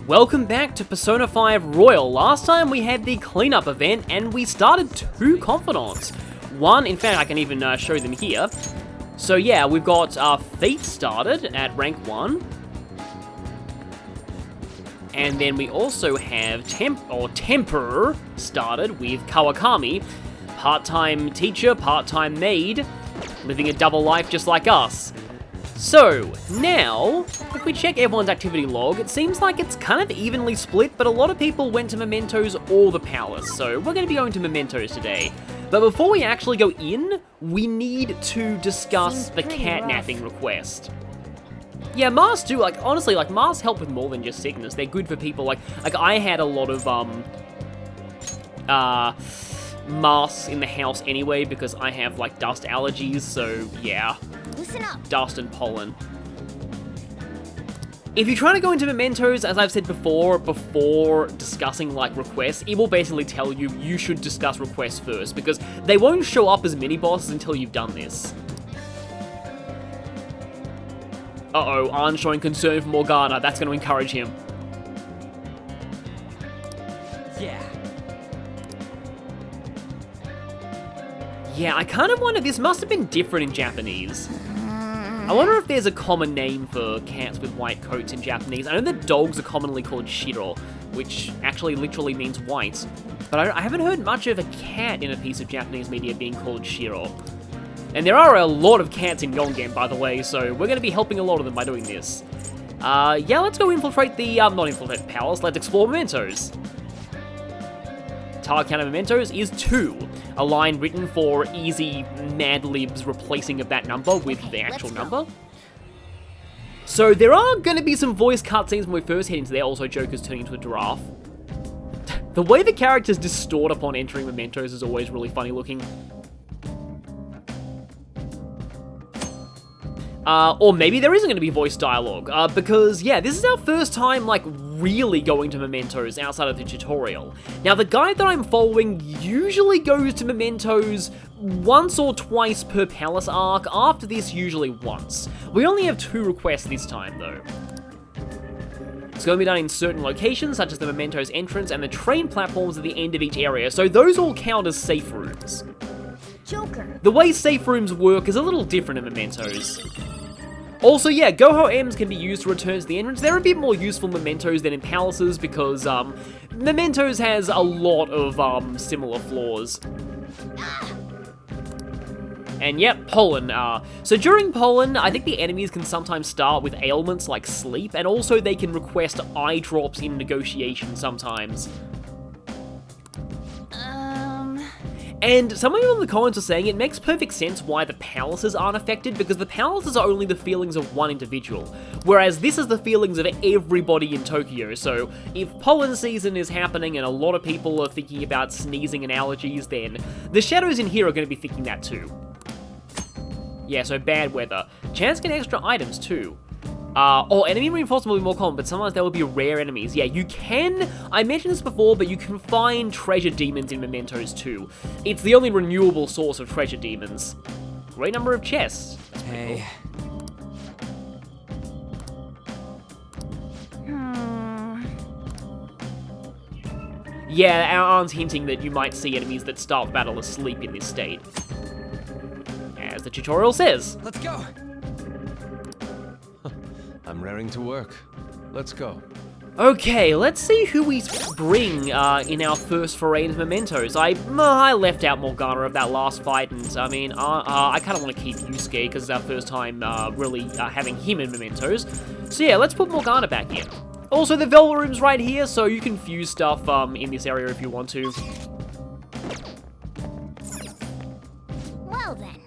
Welcome back to Persona 5 Royal. Last time we had the cleanup event and we started 2 Confidants. One, in fact I can even show them here. So yeah, we've got Fate started at rank 1. And then we also have Temper started with Kawakami. Part-time teacher, part-time maid, living a double life just like us. So, now, if we check everyone's activity log, it seems like it's kind of evenly split, but a lot of people went to Mementos or the Palace, so we're going to be going to Mementos today. But before we actually go in, we need to discuss the catnapping request. Yeah, masks do, honestly, masks help with more than just sickness. They're good for people, like I had a lot of, masks in the house anyway because I have, dust allergies, so, yeah. Listen up. Dust and pollen. If you're trying to go into Mementos, as I've said before discussing, requests, it will basically tell you you should discuss requests first, because they won't show up as mini-bosses until you've done this. Uh-oh, Arn's showing concern for Morgana. That's going to encourage him. Yeah. Yeah, I kind of wonder, this must have been different in Japanese. I wonder if there's a common name for cats with white coats in Japanese. I know that dogs are commonly called shiro, which actually literally means white. But I haven't heard much of a cat in a piece of Japanese media being called shiro. And there are a lot of cats in Yongen, by the way, so we're going to be helping a lot of them by doing this. Yeah, let's go infiltrate the, not infiltrate the palace, let's explore Mementos. Target count of Mementos is 2. A line written for easy Mad Libs replacing of that number with the actual number. So there are going to be some voice cutscenes when we first head into there, also Joker's turning into a giraffe. The way the characters distort upon entering Mementos is always really funny looking. Or maybe there isn't going to be voice dialogue, because, yeah, this is our first time, really going to Mementos outside of the tutorial. Now, the guide that I'm following usually goes to Mementos once or twice per palace arc, after this usually once. We only have 2 requests this time, though. It's going to be done in certain locations, such as the Mementos entrance and the train platforms at the end of each area, so those all count as safe rooms. Joker. The way safe rooms work is a little different in Mementos. Also, yeah, Goho M's can be used to return to the entrance. They're a bit more useful in Mementos than in Palaces because, Mementos has a lot of, similar flaws. And yep, pollen. So during pollen, I think the enemies can sometimes start with ailments like sleep, and also they can request eye drops in negotiation sometimes. And some of you in the comments are saying it makes perfect sense why the palaces aren't affected, because the palaces are only the feelings of one individual, whereas this is the feelings of everybody in Tokyo. So if pollen season is happening and a lot of people are thinking about sneezing and allergies, then the shadows in here are going to be thinking that too. Yeah, so bad weather. Chance to get extra items too. Enemy reinforcement will be more common, but sometimes there will be rare enemies. Yeah, you can, I mentioned this before, but you can find treasure demons in Mementos too. It's the only renewable source of treasure demons. Great number of chests. That's pretty cool. Yeah, our aunt's hinting that you might see enemies that start battle asleep in this state. As the tutorial says. Let's go! I'm raring to work. Let's go. Okay, let's see who we bring in our first foray into Mementos. I left out Morgana of that last fight, and I mean, I kind of want to keep Yusuke because it's our first time really having him in Mementos. So yeah, let's put Morgana back in. Also, the Velvet Room's right here, so you can fuse stuff in this area if you want to. Well then.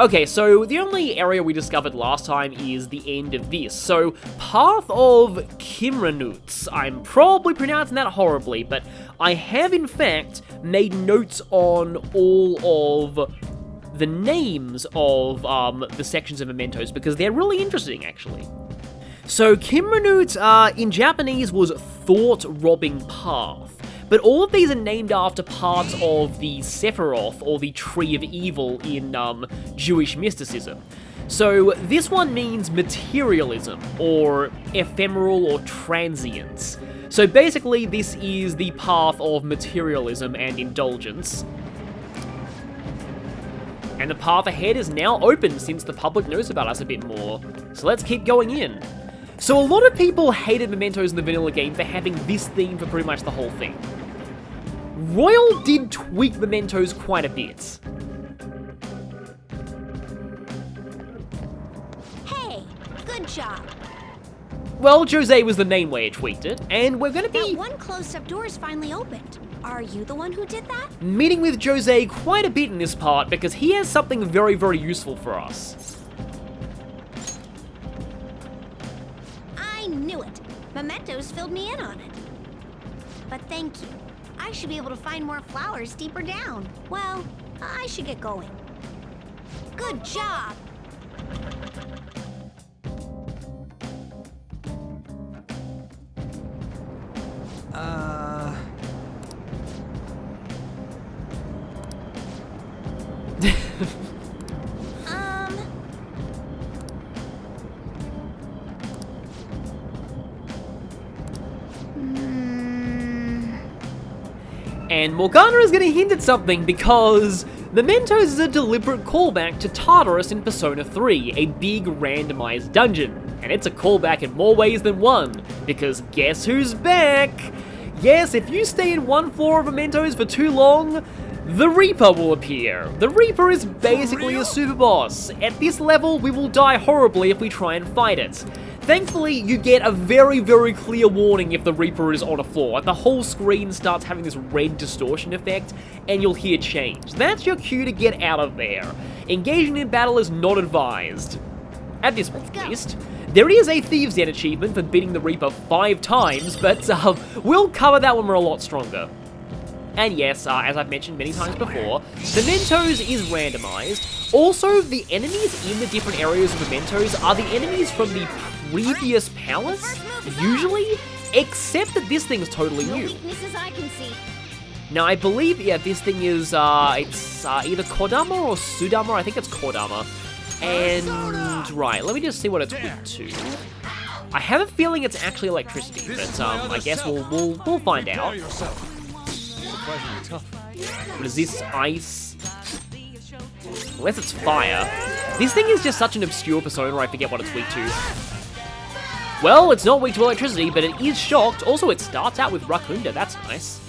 Okay, so the only area we discovered last time is the end of this. So, Path of Kimranuts. I'm probably pronouncing that horribly, but I have in fact made notes on all of the names of the sections of Mementos because they're really interesting, actually. So, Kimranut in Japanese was Thought-Robbing Path. But all of these are named after parts of the Sephiroth, or the Tree of Evil, in Jewish mysticism. So this one means materialism, or ephemeral or transience. So basically this is the path of materialism and indulgence. And the path ahead is now open since the public knows about us a bit more. So let's keep going in. So a lot of people hated Mementos in the vanilla game for having this theme for pretty much the whole thing. Royal did tweak Mementos quite a bit. Hey, good job. Well, Jose was the main way it tweaked it, and we're gonna That be one closed-up door is finally opened. Are you the one who did that? meeting with Jose quite a bit in this part because he has something very, very useful for us. I knew it. Mementos filled me in on it. But thank you. I should be able to find more flowers deeper down. Well, I should get going. Good job! And Morgana is going to hint at something because Mementos is a deliberate callback to Tartarus in Persona 3, a big randomized dungeon. And it's a callback in more ways than one, because guess who's back? Yes, if you stay in one floor of Mementos for too long, the Reaper will appear. The Reaper is basically a super boss. At this level, we will die horribly if we try and fight it. Thankfully, you get a very, very clear warning if the Reaper is on a floor. Like, the whole screen starts having this red distortion effect, and you'll hear change. That's your cue to get out of there. Engaging in battle is not advised. At this point, at least. There is a Thieves' Den achievement for beating the Reaper 5 times, but we'll cover that when we're a lot stronger. And yes, as I've mentioned many times before, Mementos is randomized. Also, the enemies in the different areas of Mementos are the enemies from the previous palace, usually, except that this thing's totally No new. weaknesses I can see. Now, I believe, yeah, this thing is, it's either Kodama or Sudama. I think it's Kodama. And, right, let me just see what it's weak to. I have a feeling it's actually electricity, but, I guess we'll find out. Resists ice. Unless it's fire. This thing is just such an obscure persona, I forget what it's weak to. Well, it's not weak to electricity, but it is shocked. Also, it starts out with Rakunda, that's nice.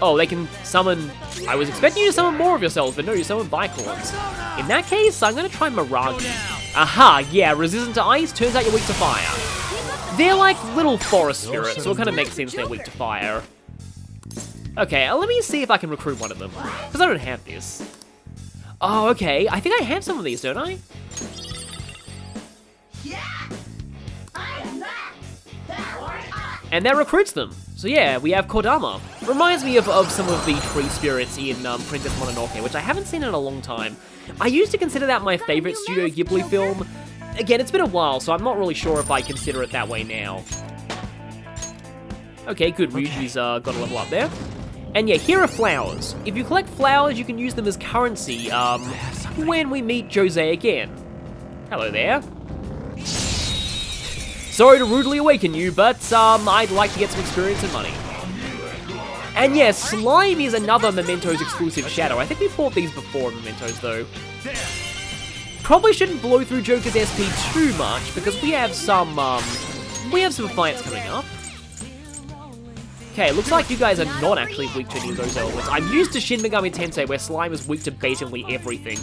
Oh, they can summon... I was expecting you to summon more of yourselves, but no, you summon Bicorns. In that case, I'm gonna try Miragi. Aha, yeah, resistant to ice, turns out you're weak to fire. They're like little forest spirits, so it kind of makes sense they're weak to fire. Okay, let me see if I can recruit one of them, because I don't have this. Oh, okay, I think I have some of these, don't I? And that recruits them. So yeah, we have Kodama. Reminds me of some of the tree spirits in Princess Mononoke, which I haven't seen in a long time. I used to consider that my favorite Studio Ghibli film. Again, it's been a while, so I'm not really sure if I consider it that way now. Okay, good, Ryuji's got a level up there. And yeah, here are flowers. If you collect flowers, you can use them as currency when we meet Jose again. Hello there. Sorry to rudely awaken you, but I'd like to get some experience and money. And yes, Slime is another Mementos exclusive shadow. I think we fought these before in Mementos though. Probably shouldn't blow through Joker's SP too much because we have some fights coming up. Okay, looks like you guys are not actually weak to any of those elements. I'm used to Shin Megami Tensei where Slime is weak to basically everything.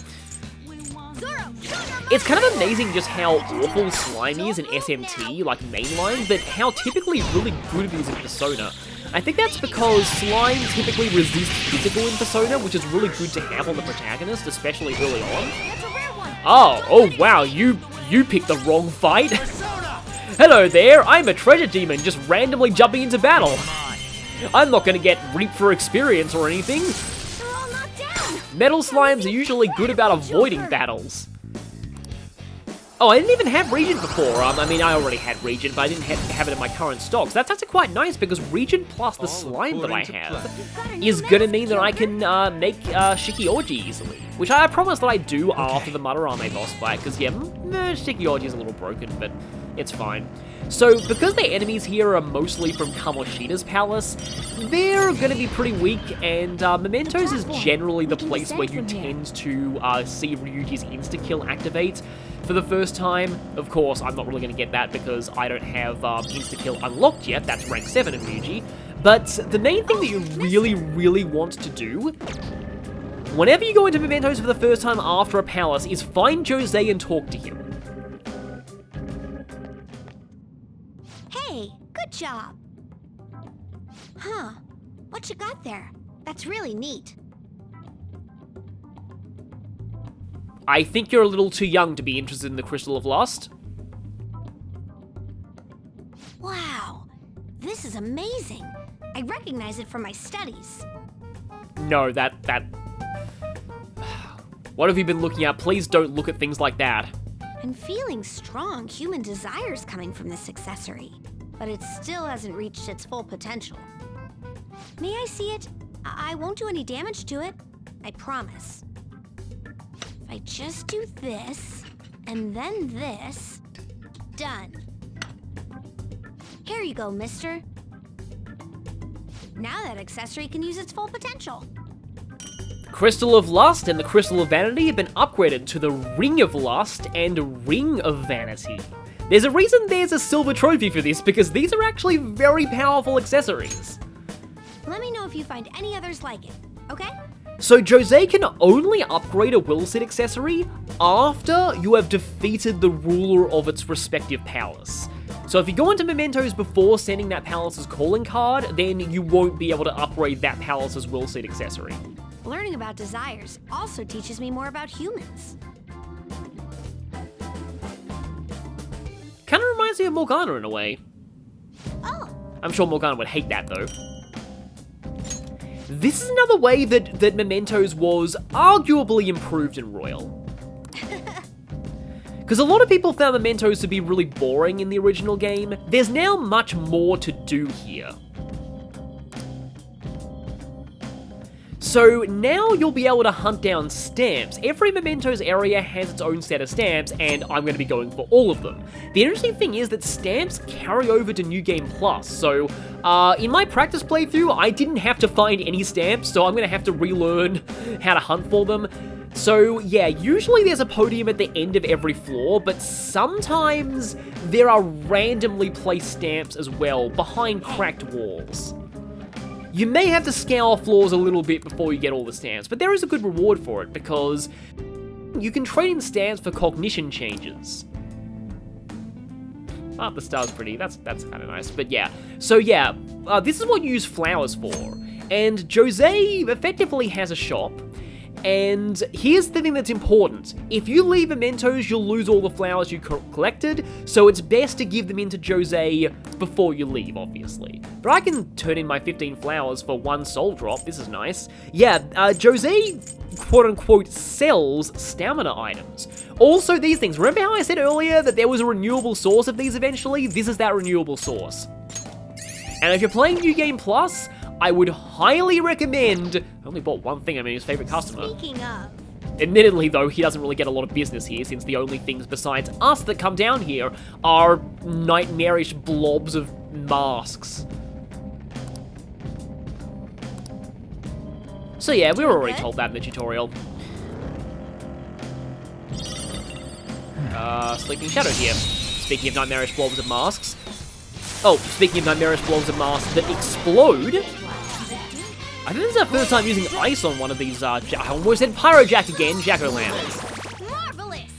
It's kind of amazing just how awful Slime is in SMT, like mainline, but how typically really good it is in Persona. I think that's because Slime typically resists physical in Persona, which is really good to have on the protagonist, especially early on. Oh wow, you picked the wrong fight. Hello there, I'm a treasure demon just randomly jumping into battle. I'm not gonna get reaped for experience or anything. Metal slimes are usually good about avoiding battles. Oh, I didn't even have Regent before. I mean, I already had Regent, but I didn't have it in my current stocks. That's actually quite nice because Regent plus the slime that I have is gonna mean that I can make Shiki Orji easily. which I promise that I do after the Madarame boss fight, because yeah, Shikioji is a little broken, but it's fine. So, because the enemies here are mostly from Kamoshita's palace, they're gonna be pretty weak, and Mementos is generally the place where you tend to see Ryuji's insta-kill activate for the first time. Of course, I'm not really gonna get that because I don't have insta-kill unlocked yet, that's rank 7 in Ryuji. But the main thing that you really want to do, whenever you go into Mementos for the first time after a palace, is find Jose and talk to him. Hey, good job. Huh, what you got there? That's really neat. I think you're a little too young to be interested in the Crystal of Lust. Wow, this is amazing. I recognize it from my studies. No, that... What have you been looking at? Please don't look at things like that. I'm feeling strong human desires coming from this accessory, but it still hasn't reached its full potential. May I see it? I won't do any damage to it. I promise. If I just do this, and then this, done. Here you go, mister. Now that accessory can use its full potential. Crystal of Lust and the Crystal of Vanity have been upgraded to the Ring of Lust and Ring of Vanity. There's a reason there's a silver trophy for this, because these are actually very powerful accessories. Let me know if you find any others like it, okay? So Jose can only upgrade a will set accessory after you have defeated the ruler of its respective palace. So if you go into Mementos before sending that palace's calling card, then you won't be able to upgrade that palace's will set accessory. Learning about desires also teaches me more about humans. Kinda reminds me of Morgana in a way. Oh. I'm sure Morgana would hate that though. This is another way that Mementos was arguably improved in Royal. Because a lot of people found Mementos to be really boring in the original game. There's now much more to do here. So now you'll be able to hunt down stamps. Every Mementos area has its own set of stamps, and I'm going to be going for all of them. The interesting thing is that stamps carry over to New Game Plus, so in my practice playthrough, I didn't have to find any stamps, so I'm going to have to relearn how to hunt for them. So yeah, usually there's a podium at the end of every floor, but sometimes there are randomly placed stamps as well, behind cracked walls. You may have to scour floors a little bit before you get all the stamps, but there is a good reward for it, because you can trade in stamps for cognition changes. Ah, the star's pretty, that's kind of nice, but yeah. So yeah, this is what you use flowers for, and Jose effectively has a shop. And here's the thing that's important. If you leave Mementos, you'll lose all the flowers you collected, so it's best to give them into Jose before you leave, obviously. But I can turn in my 15 flowers for 1 soul drop, this is nice. Yeah, Jose, quote-unquote, sells stamina items. Also these things, remember how I said earlier that there was a renewable source of these eventually? This is that renewable source. And if you're playing New Game Plus, I would highly recommend... I only bought one thing, I'm his favorite customer. Speaking of... Admittedly, though, he doesn't really get a lot of business here, since the only things besides us that come down here are nightmarish blobs of masks. So yeah, we were already told that in the tutorial. Sleeping Shadow here. Speaking of nightmarish blobs of masks. Oh, speaking of nightmarish blobs of masks that explode... I think this is our first time using ice on one of these, I almost said Pyrojack again, Jack-o'-lanterns. Marvelous!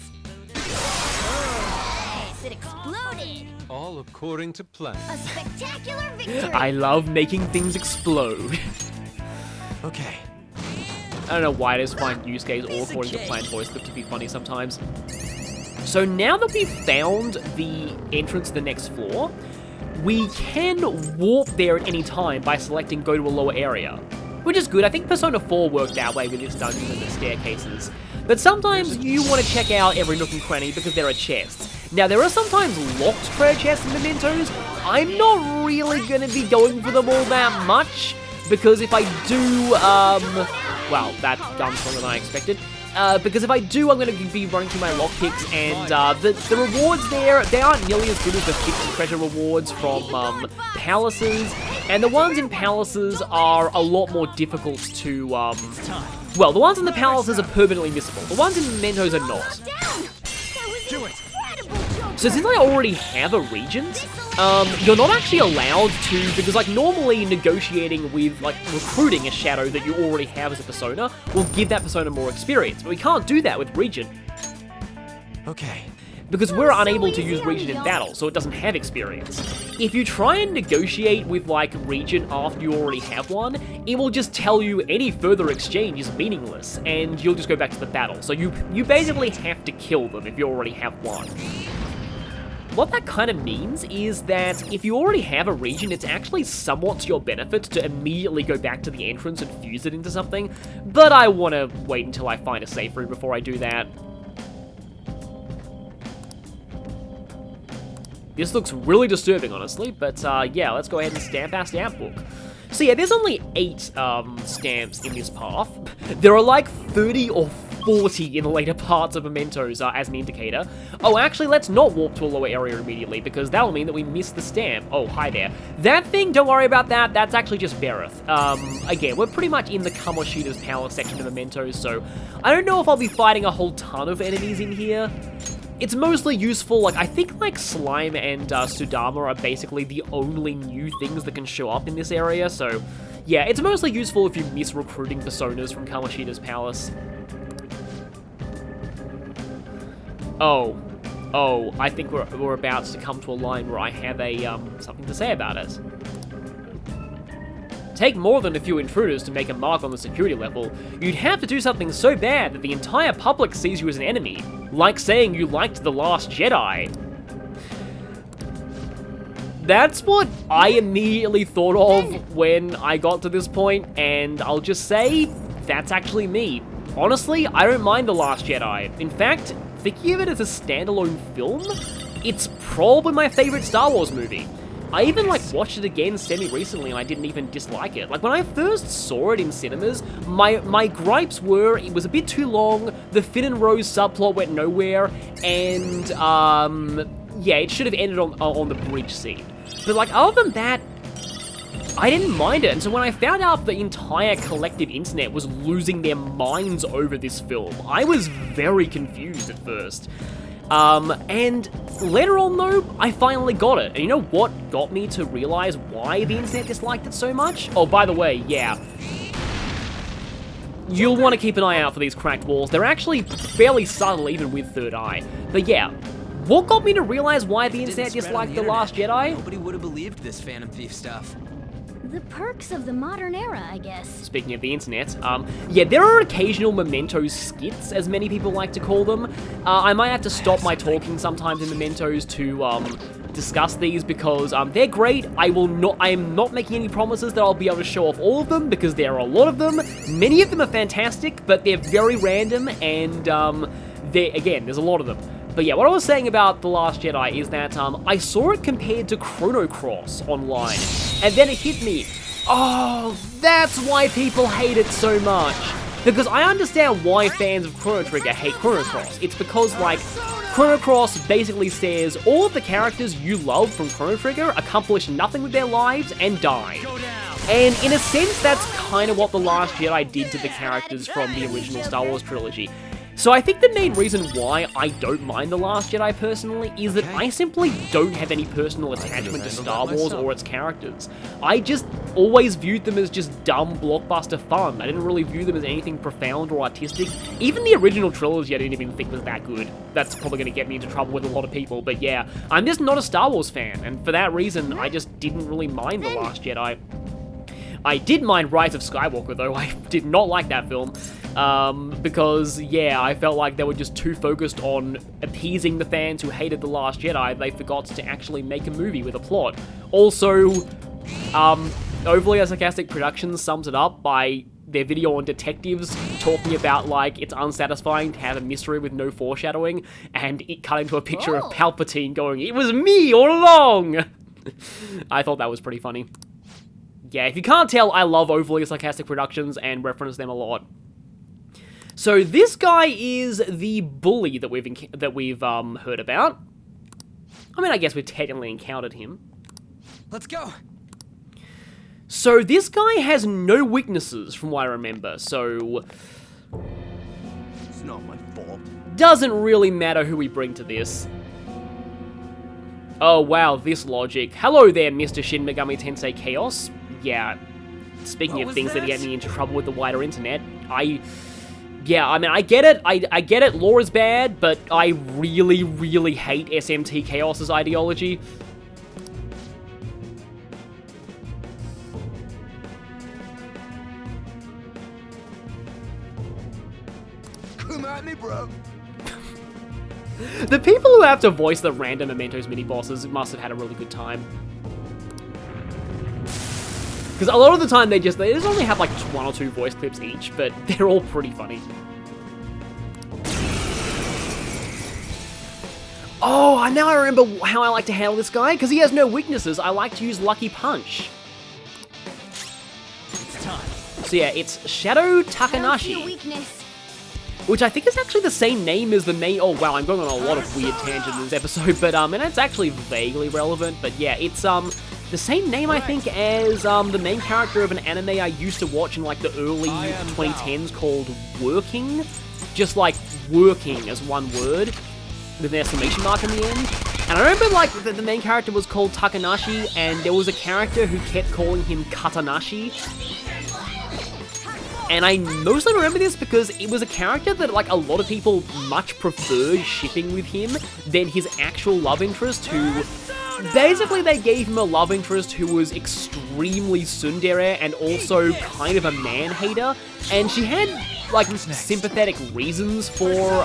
Yes, it exploded! All according to plan. A spectacular victory! I love making things explode. Okay. I don't know why I just find Yusuke's all according to plan voice clip to be funny sometimes. So now that we've found the entrance to the next floor, we can warp there at any time by selecting go to a lower area, which is good. I think Persona 4 worked that way with its dungeons and the staircases. But sometimes you want to check out every nook and cranny because there are chests. Now, there are sometimes locked treasure chests in Mementos. I'm not really going to be going for them all that much, because if I do, well, that gun's stronger than I expected. because if I do, I'm going to be running through my lockpicks, and the rewards there, they aren't nearly as good as the fixed treasure rewards from palaces, and the ones in palaces are a lot more difficult to, well, the ones in the palaces are permanently missable. The ones in Mementos are not. So since I already have a regent, you're not actually allowed to, because like normally negotiating with, like recruiting a shadow that you already have as a persona will give that persona more experience, but we can't do that with regent. Okay. Because we're unable to use regent in battle, so it doesn't have experience. If you try and negotiate with like regent after you already have one, it will just tell you any further exchange is meaningless, and you'll just go back to the battle. So you basically have to kill them if you already have one. What that kind of means is that if you already have a regent, it's actually somewhat to your benefit to immediately go back to the entrance and fuse it into something, but I want to wait until I find a safe route before I do that. This looks really disturbing, honestly, but yeah, let's go ahead and stamp our stamp book. So yeah, there's only 8 stamps in this path. There are like 30 or 40 in the later parts of Mementos as an indicator. Oh, actually, let's not warp to a lower area immediately, because that will mean that we miss the stamp. Oh, hi there. That thing, don't worry about that. That's actually just Bereth. Again, we're pretty much in the Kamoshida's Palace section of Mementos, so I don't know if I'll be fighting a whole ton of enemies in here. It's mostly useful, like, I think, like, Slime and Sudama are basically the only new things that can show up in this area, so, yeah, it's mostly useful if you miss recruiting personas from Kamoshida's Palace. Oh, I think we're about to come to a line where I have a, something to say about it. Take more than a few intruders to make a mark on the security level. You'd have to do something so bad that the entire public sees you as an enemy. Like saying you liked The Last Jedi. That's what I immediately thought of when I got to this point, and I'll just say, that's actually me. Honestly, I don't mind The Last Jedi. In fact, thinking of it as a standalone film, it's probably my favorite Star Wars movie. I even, like, watched it again semi-recently and I didn't even dislike it. Like, when I first saw it in cinemas, my gripes were it was a bit too long, the Finn and Rose subplot went nowhere, and, yeah, it should have ended on the bridge scene. But, like, other than that, I didn't mind it, and so when I found out the entire collective internet was losing their minds over this film, I was very confused at first. And later on though, I finally got it. And you know what got me to realize why the internet disliked it so much? Oh, by the way, yeah. You'll want to keep an eye out for these cracked walls. They're actually fairly subtle even with Third Eye. But yeah, what got me to realize why the internet disliked The Last Jedi? Nobody would have believed this Phantom Thief stuff. The perks of the modern era, I guess. Speaking of the internet, yeah, there are occasional Mementos Skits, as many people like to call them. I might have to stop my talking sometimes in Mementos to discuss these because they're great. I am not making any promises that I'll be able to show off all of them because there are a lot of them. Many of them are fantastic, but they're very random, and again, there's a lot of them. But yeah, what I was saying about The Last Jedi is that I saw it compared to Chrono Cross online, and then it hit me, oh, that's why people hate it so much. Because I understand why fans of Chrono Trigger hate Chrono Cross. It's because, like, Chrono Cross basically says all of the characters you love from Chrono Trigger accomplish nothing with their lives and die. And in a sense, that's kind of what The Last Jedi did to the characters from the original Star Wars trilogy. So I think the main reason why I don't mind The Last Jedi personally is that I simply don't have any personal attachment to Star Wars or its characters. I just always viewed them as just dumb blockbuster fun. I didn't really view them as anything profound or artistic. Even the original trilogy I didn't even think was that good. That's probably going to get me into trouble with a lot of people, but yeah, I'm just not a Star Wars fan, and for that reason, I just didn't really mind The Last Jedi. I did mind Rise of Skywalker, though. I did not like that film, because, yeah, I felt like they were just too focused on appeasing the fans who hated The Last Jedi. They forgot to actually make a movie with a plot. Also, Overly Sarcastic Productions sums it up by their video on detectives talking about, like, it's unsatisfying to have a mystery with no foreshadowing, and it cutting to a picture of Palpatine going, "It was me all along!" I thought that was pretty funny. Yeah, if you can't tell, I love Overly Sarcastic Productions and reference them a lot. So this guy is the bully that we've heard about. I mean, I guess we've technically encountered him. Let's go. So this guy has no weaknesses, from what I remember. So It's not my fault. doesn't really matter who we bring to this. Oh wow, this logic. Hello there, Mr. Shin Megami Tensei Chaos. Yeah, speaking of things that get me into trouble with the wider internet, yeah, I mean, I get it. I get it. Lore is bad, but I really, really hate SMT Chaos's ideology. Come at me, bro. The people who have to voice the random Mementos mini-bosses must have had a really good time. Because a lot of the time they just only have like 1 or 2 voice clips each, but they're all pretty funny. Oh, now I remember how I like to handle this guy, because he has no weaknesses. I like to use Lucky Punch. It's time. So yeah, it's Shadow Don't see a Takanashi, weakness. which I think is actually the same name as the main... Oh wow, I'm going on a lot of weird tangents in this episode, but and it's actually vaguely relevant, but yeah, it's the same name, I think, as the main character of an anime I used to watch in like the early 2010s called Working. Just like working as one word, with an exclamation mark in the end. And I remember like the main character was called Takanashi, and there was a character who kept calling him Katanashi. And I mostly remember this because it was a character that like a lot of people much preferred shipping with him than his actual love interest, who basically they gave him a love interest who was extremely tsundere and also kind of a man-hater, and she had like sympathetic reasons for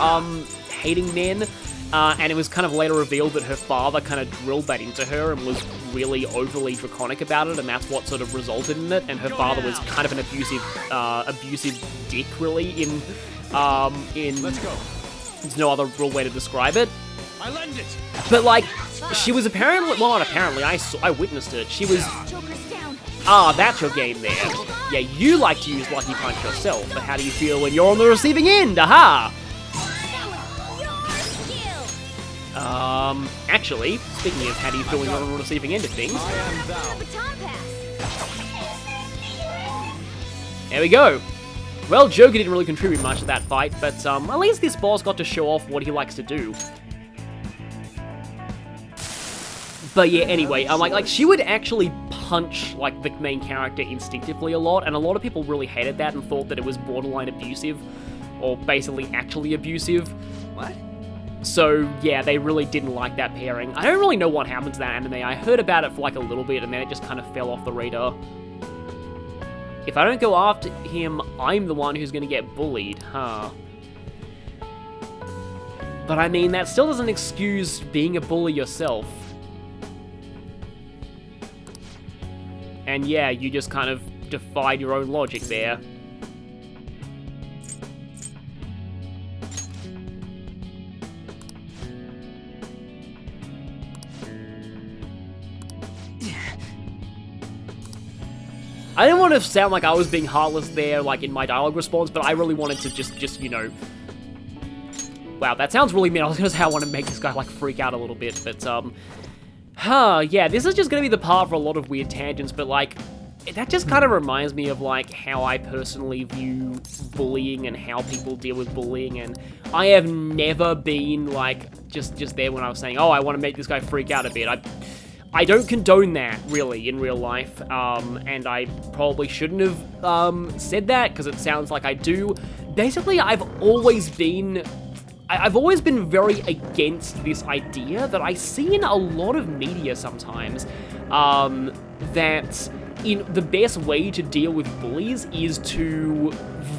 hating men, and it was kind of later revealed that her father kind of drilled that into her and was really overly draconic about it, and that's what sort of resulted in it. And her father was kind of an abusive dick, really. Let's go. There's no other real way to describe it. I lend it. But like, she was apparently, well, not apparently, I witnessed it. She was, Joker's down. that's your game there. Yeah, you like to use Lucky Punch yourself, but how do you feel when you're on the receiving end? Aha! That was your skill. Actually, speaking of how do you feel when you're on the receiving end of things, I am thou. Baton pass. there we go. Well, Joker didn't really contribute much to that fight, but at least this boss got to show off what he likes to do. But yeah, anyway, like she would actually punch like the main character instinctively a lot, and a lot of people really hated that and thought that it was borderline abusive, or basically actually abusive. What? So yeah, they really didn't like that pairing. I don't really know what happened to that anime. I heard about it for like a little bit, and then it just kind of fell off the radar. If I don't go after him, I'm the one who's gonna get bullied, huh? But I mean, that still doesn't excuse being a bully yourself. And yeah, you just kind of defied your own logic there. I didn't want to sound like I was being heartless there, like in my dialogue response, but I really wanted to just, you know... Wow, that sounds really mean. I was gonna say I want to make this guy, like, freak out a little bit, but, yeah, this is just gonna be the part for a lot of weird tangents, but, like, that just kind of reminds me of, like, how I personally view bullying and how people deal with bullying, and I have never been, like, just there when I was saying, oh, I want to make this guy freak out a bit. I don't condone that, really, in real life, and I probably shouldn't have said that, because it sounds like I do. Basically, I've always been very against this idea that I see in a lot of media sometimes, that the best way to deal with bullies is to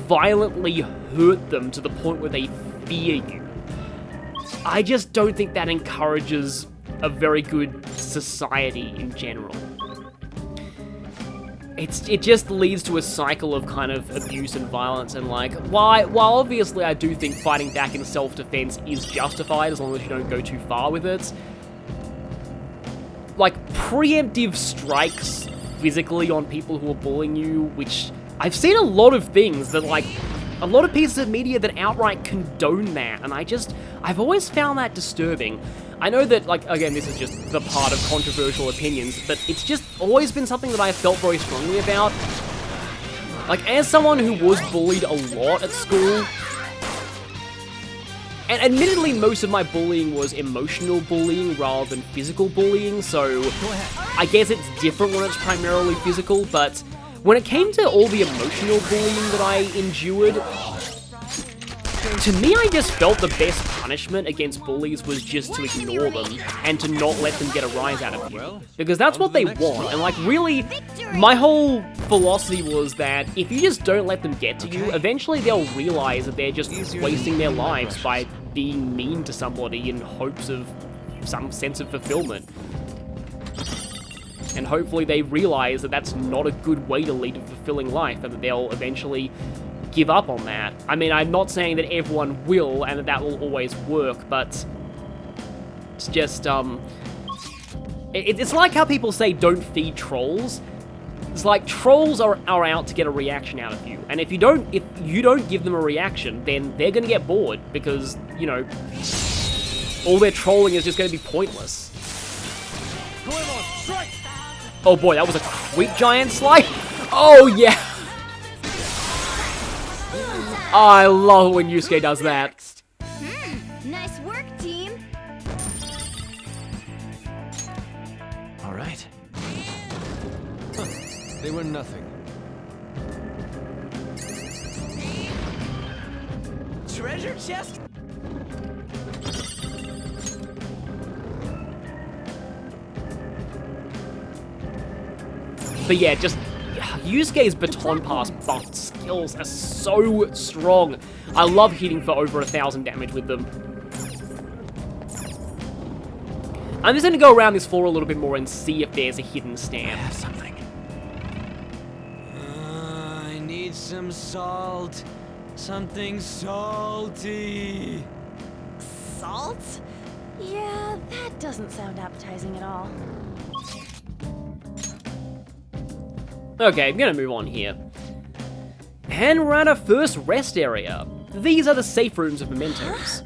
violently hurt them to the point where they fear you. I just don't think that encourages a very good society in general. It just leads to a cycle of kind of abuse and violence, and like, while obviously I do think fighting back in self-defense is justified as long as you don't go too far with it, like, preemptive strikes physically on people who are bullying you, which I've seen a lot of things that, like, a lot of pieces of media that outright condone that, and I've always found that disturbing. I know that, like, again, this is just the part of controversial opinions, but it's just always been something that I felt very strongly about. Like, as someone who was bullied a lot at school, and admittedly most of my bullying was emotional bullying rather than physical bullying, so I guess it's different when it's primarily physical, but when it came to all the emotional bullying that I endured, to me, I just felt the best punishment against bullies was just to ignore them and to not let them get a rise out of you. Because that's what they want, and like really, my whole philosophy was that if you just don't let them get to you, eventually they'll realize that they're just wasting their lives by being mean to somebody in hopes of some sense of fulfillment. And hopefully they realize that that's not a good way to lead a fulfilling life, and that they'll eventually give up on that. I mean, I'm not saying that everyone will and that will always work, but it's just, it's like how people say don't feed trolls. It's like trolls are out to get a reaction out of you, and if you don't give them a reaction, then they're gonna get bored because, you know, all their trolling is just gonna be pointless. Oh boy, that was a quick giant slide. Oh yeah. I love when Yusuke does that. Nice work, team. All right. Huh. They were nothing. Treasure chest? But yeah, just Yusuke's baton pass buffed skills are so strong. I love hitting for over 1,000 damage with them. I'm just going to go around this floor a little bit more and see if there's a hidden stamp. Something. I need some salt. Something salty. Salt? Yeah, that doesn't sound appetizing at all. Okay, I'm gonna move on here. And we're at our first rest area. These are the safe rooms of Mementos.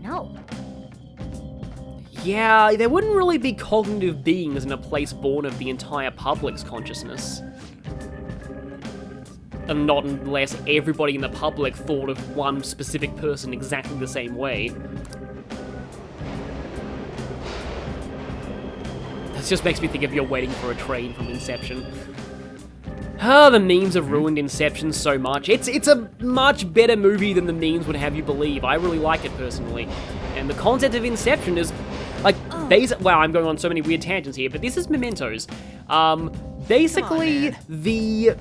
No. Yeah, there wouldn't really be cognitive beings in a place born of the entire public's consciousness. And not unless everybody in the public thought of one specific person exactly the same way. This just makes me think of You're Waiting for a Train from Inception. Oh, the memes have ruined Inception so much. It's a much better movie than the memes would have you believe. I really like it personally. And the concept of Inception is, like, wow, I'm going on so many weird tangents here, but this is Mementos. Basically, the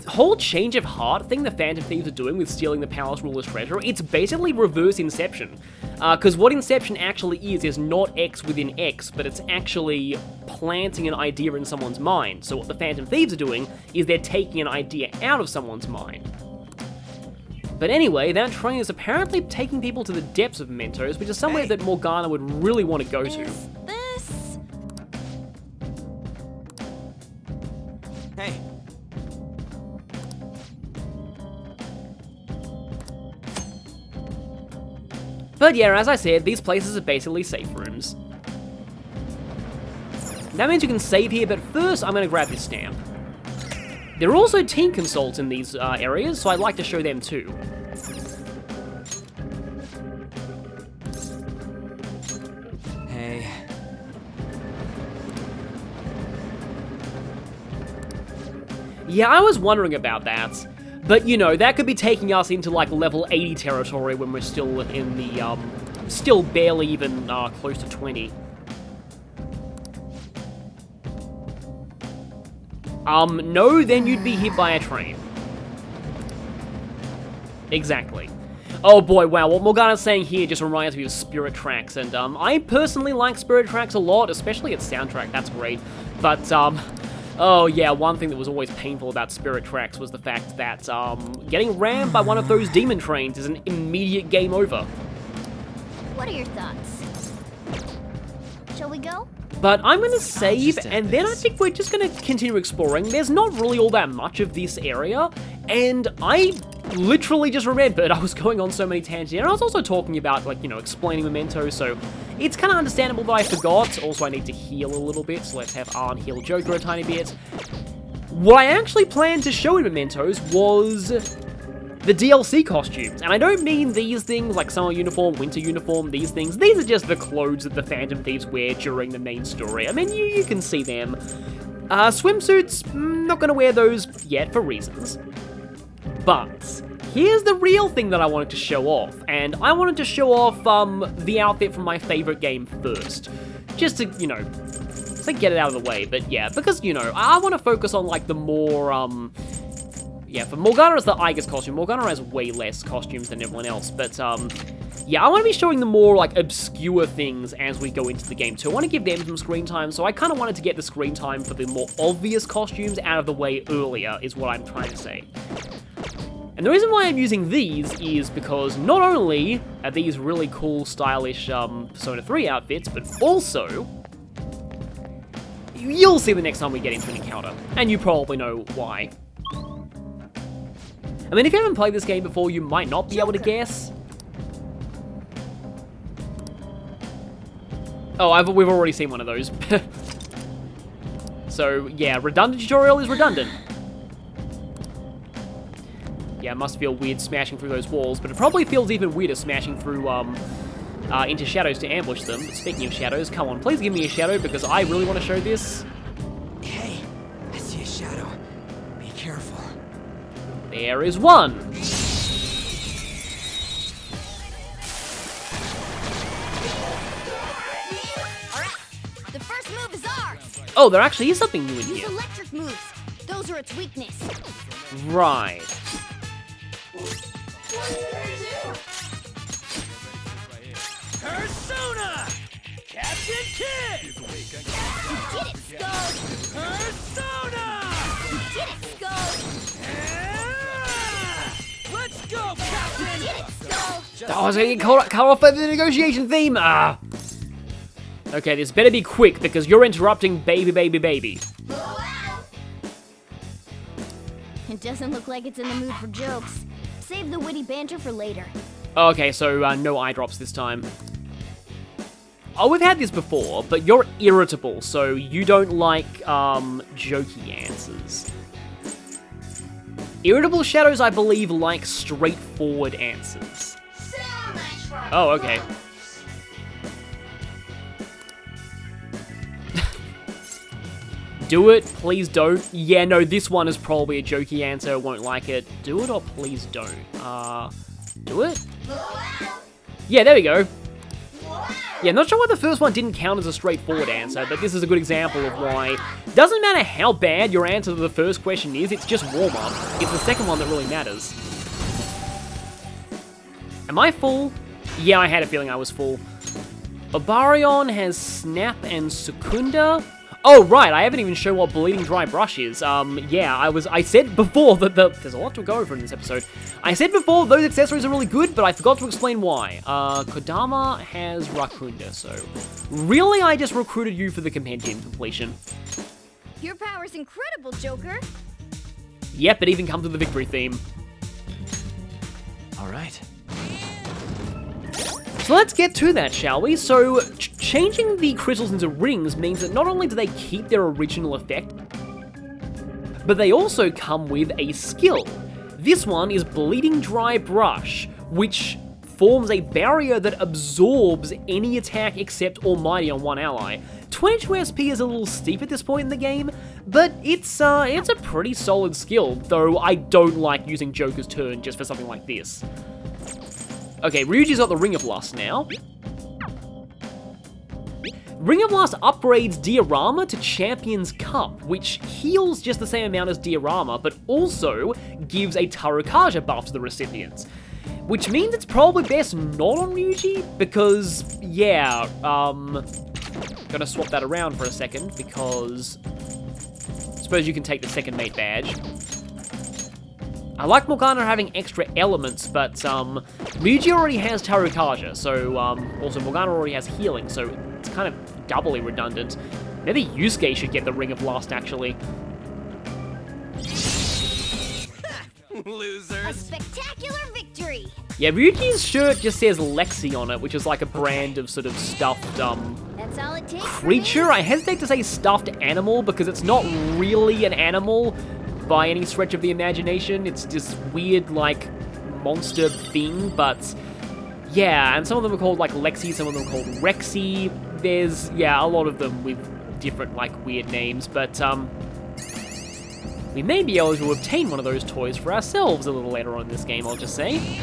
whole change of heart thing the Phantom Thieves are doing with stealing the Palace Ruler's treasure, it's basically reverse Inception. Because what Inception actually is not X within X, but it's actually planting an idea in someone's mind. So what the Phantom Thieves are doing is they're taking an idea out of someone's mind. But anyway, that train is apparently taking people to the depths of Mementos, which is somewhere that Morgana would really want to go to. Is this? Hey. But yeah, as I said, these places are basically safe rooms. That means you can save here, but first I'm going to grab this stamp. There are also team consoles in these areas, so I'd like to show them too. Hey. Yeah, I was wondering about that. But, you know, that could be taking us into, like, level 80 territory when we're still in the, still barely even close to 20. No, then you'd be hit by a train. Exactly. Oh boy, wow, what Morgana's saying here just reminds me of Spirit Tracks, and, I personally like Spirit Tracks a lot, especially its soundtrack, that's great. But, oh yeah, one thing that was always painful about Spirit Tracks was the fact that, getting rammed by one of those demon trains is an immediate game over. What are your thoughts? Shall we go? But I'm going to save, and then I think we're just going to continue exploring. There's not really all that much of this area, and I literally just remembered I was going on so many tangents, and I was also talking about, like, you know, explaining Mementos, so it's kind of understandable that I forgot. Also, I need to heal a little bit, so let's have Arn heal Joker a tiny bit. What I actually planned to show in Mementos was the DLC costumes, and I don't mean these things like summer uniform, winter uniform, these things. These are just the clothes that the Phantom Thieves wear during the main story. I mean, you can see them. Swimsuits, not gonna wear those yet for reasons. But here's the real thing that I wanted to show off, and I wanted to show off the outfit from my favorite game first, just to, you know, get it out of the way. But yeah, because, you know, I want to focus on like the more yeah, for Morgana is the Aegis costume. Morgana has way less costumes than everyone else, but yeah, I want to be showing the more like obscure things as we go into the game too. I want to give them some screen time, so I kind of wanted to get the screen time for the more obvious costumes out of the way earlier, is what I'm trying to say. And the reason why I'm using these is because not only are these really cool, stylish Persona 3 outfits, but also you'll see the next time we get into an encounter, and you probably know why. I mean, if you haven't played this game before, you might not be able to guess. Oh, we've already seen one of those. So, yeah, redundant tutorial is redundant. Yeah, it must feel weird smashing through those walls, but it probably feels even weirder smashing through, into shadows to ambush them. But speaking of shadows, come on, please give me a shadow, because I really want to show this. Hey, I see a shadow. Be careful. There is one. Alright, the first move is ours. Oh, there actually is something new in Use here. electric moves. Those are its weakness. Right. Persona! Captain Kid! You did it, Skull! Persona! You did it, Skull! Let's go, Captain! You did it, Skull! Oh, I was gonna get cut off by the negotiation theme. Ah. Okay, this better be quick because you're interrupting baby, baby, baby. It doesn't look like it's in the mood for jokes. Save the witty banter for later. Okay, so no eye drops this time. Oh, we've had this before, but you're irritable, so you don't like jokey answers. Irritable shadows, I believe, like straightforward answers. Oh, okay. Do it, please don't. Yeah, no, this one is probably a jokey answer, won't like it. Do it or please don't. Do it? Yeah, there we go. Yeah, not sure why the first one didn't count as a straightforward answer, but this is a good example of why. Doesn't matter how bad your answer to the first question is, it's just warm-up. It's the second one that really matters. Am I full? Yeah, I had a feeling I was full. Obarion has Snap and Secunda. Oh, right, I haven't even shown what Bleeding Dry Brush is. Yeah, I said before that there's a lot to go over in this episode. I said before those accessories are really good, but I forgot to explain why. Kodama has Rakunda, so really I just recruited you for the compendium completion. Your power's incredible, Joker. Yep, it even comes with the victory theme. All right. So let's get to that, shall we? So, changing the crystals into rings means that not only do they keep their original effect, but they also come with a skill. This one is Bleeding Dry Brush, which forms a barrier that absorbs any attack except Almighty on one ally. 22 SP is a little steep at this point in the game, but it's a pretty solid skill, though I don't like using Joker's turn just for something like this. Okay, Ryuji's got the Ring of Lust now. Ring of Lust upgrades Diorama to Champion's Cup, which heals just the same amount as Diorama, but also gives a Tarukaja buff to the recipients. Which means it's probably best not on Ryuji, because, yeah, gonna swap that around for a second, because I suppose you can take the second mate badge. I like Morgana having extra elements, but Ryuji already has Tarukaja, so also Morgana already has healing, so it's kind of doubly redundant. Maybe Yusuke should get the Ring of Lust, actually. A Losers. spectacular victory! Yeah, Ryuji's shirt just says Lexi on it, which is like a brand of sort of stuffed, That's all it takes for me. creature. I hesitate to say stuffed animal because it's not really an animal by any stretch of the imagination. It's this weird, like, monster thing, but yeah, and some of them are called, like, Lexi, some of them are called Rexy. There's, yeah, a lot of them with different, like, weird names, but, we may be able to obtain one of those toys for ourselves a little later on in this game, I'll just say.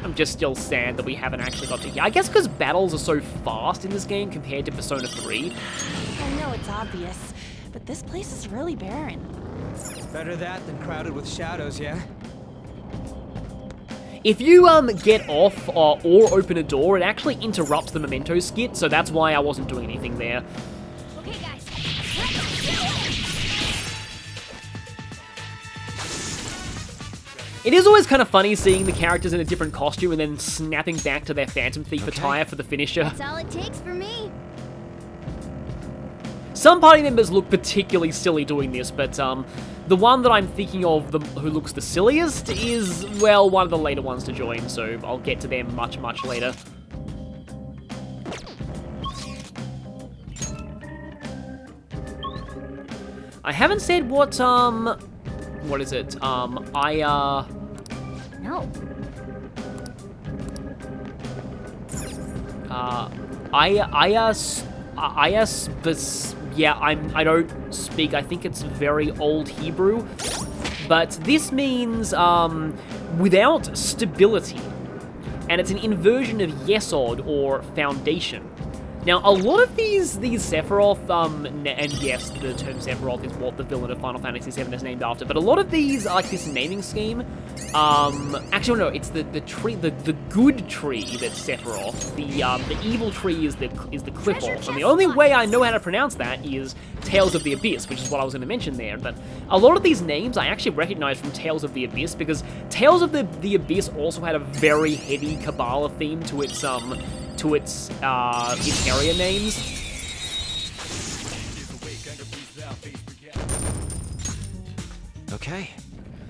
I'm just still sad that we haven't actually got to here. I guess because battles are so fast in this game compared to Persona 3. I know it's obvious, but this place is really barren. Better that than crowded with shadows, yeah? If you get off or open a door, it actually interrupts the Mementos skit, so that's why I wasn't doing anything there. Okay, guys. Let's do it! It is always kind of funny seeing the characters in a different costume and then snapping back to their Phantom Thief attire for the finisher. That's all it takes for me. Some party members look particularly silly doing this, but the one that I'm thinking of who looks the silliest is, well, one of the later ones to join, so I'll get to them much, much later. I haven't said what is it? No. Ayatsbus. Yeah, I don't speak. I think it's very old Hebrew, but this means without stability, and it's an inversion of Yesod or foundation. Now, a lot of these Sephiroth, and yes, the term Sephiroth is what the villain of Final Fantasy VII is named after, but a lot of these are like this naming scheme. Actually, no, it's the tree, the good tree that's Sephiroth. The evil tree is the Cliff-Off, and the only way I know how to pronounce that is Tales of the Abyss, which is what I was going to mention there. But a lot of these names I actually recognize from Tales of the Abyss because Tales of the Abyss also had a very heavy Kabbalah theme to its area names. Okay.